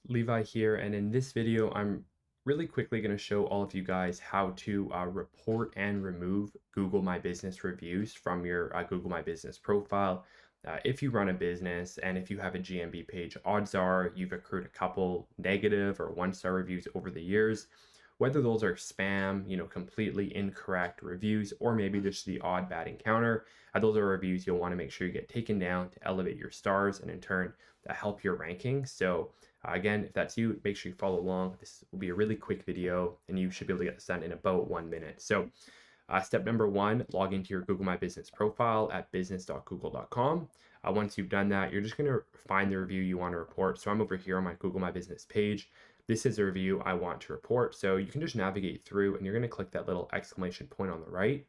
Levi here, and in this video, I'm really quickly going to show all of you guys how to report and remove Google My Business reviews from your Google My Business profile. If you run a business and if you have a GMB page, odds are you've accrued a couple negative or one-star reviews over the years. Whether those are spam, completely incorrect reviews, or maybe just the odd bad encounter, those are reviews you'll want to make sure you get taken down to elevate your stars and in turn help your ranking. So again, if that's you, make sure you follow along. This will be a really quick video and you should be able to get this done in about 1 minute. So step number one, log into your Google My Business profile at business.google.com. Once you've done that, you're just going to find the review you want to report. So I'm over here on my Google My Business page. This is a review I want to report. So you can just navigate through and you're going to click that little exclamation point on the right.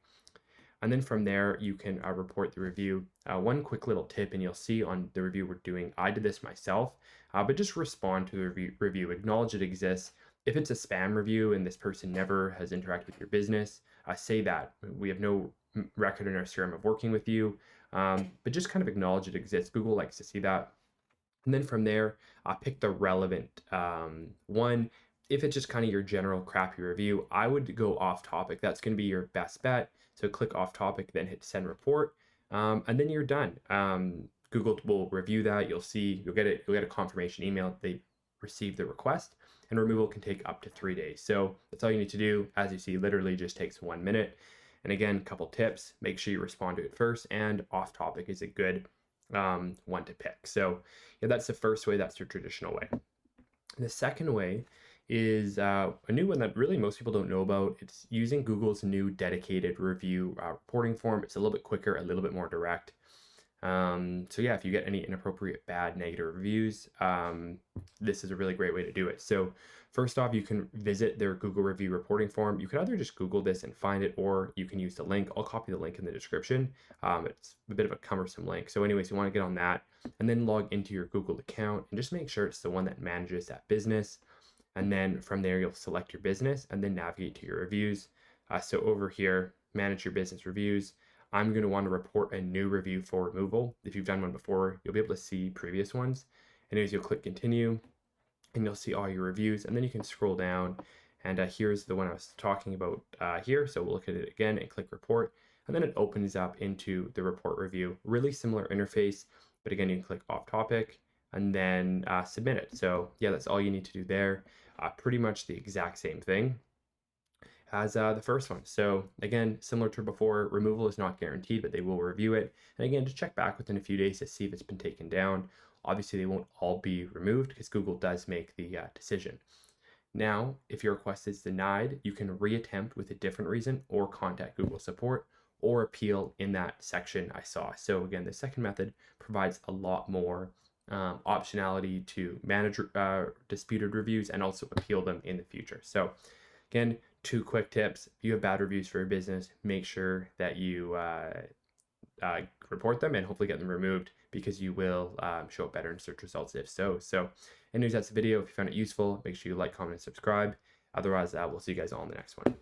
And then from there, you can report the review. One quick little tip, and you'll see on the review we're doing, I did this myself, but just respond to the review, acknowledge it exists. If it's a spam review and this person never has interacted with your business, say that. We have no record in our CRM of working with you, but just kind of acknowledge it exists. Google likes to see that. And then from there, pick the relevant one. If it's just kind of your general crappy review, I would go off topic. That's going to be your best bet. So click off topic, then hit send report, and then you're done. Google will review that. You'll get a confirmation email that they received the request, and removal can take up to 3 days. So that's all you need to do. As you see, literally just takes 1 minute. And again, a couple tips: make sure you respond to it first, and off topic is a good one to pick. So yeah, that's the first way. That's your traditional way. The second way is a new one that really most people don't know about. It's using Google's new dedicated review reporting form. It's a little bit quicker, a little bit more direct. So yeah, if you get any inappropriate, bad, negative reviews, this is a really great way to do it. So first off, you can visit their Google review reporting form. You can either just Google this and find it, or you can use the link. I'll copy the link in the description. It's a bit of a cumbersome link. So anyways, you want to get on that and then log into your Google account and just make sure it's the one that manages that business. And then from there, you'll select your business and then navigate to your reviews. So over here, manage your business reviews. I'm going to want to report a new review for removal. If you've done one before, you'll be able to see previous ones. Anyways, you'll click continue and you'll see all your reviews. And then you can scroll down and here's the one I was talking about here. So we'll look at it again and click report. And then it opens up into the report review. Really similar interface, but again, you can click off topic and then submit it. So yeah, that's all you need to do there. Pretty much the exact same thing as the first one. So again, similar to before, removal is not guaranteed, but they will review it. And again, just check back within a few days to see if it's been taken down. Obviously, they won't all be removed because Google does make the decision. Now, if your request is denied, you can reattempt with a different reason or contact Google support or appeal in that section I saw. So again, the second method provides a lot more optionality to manage disputed reviews and also appeal them in the future. So again, 2 quick tips. If you have bad reviews for your business, make sure that you report them and hopefully get them removed, because you will show up better in search results if so. So anyways, that's the video. If you found it useful, make sure you like, comment, and subscribe. Otherwise, we'll see you guys all in the next one.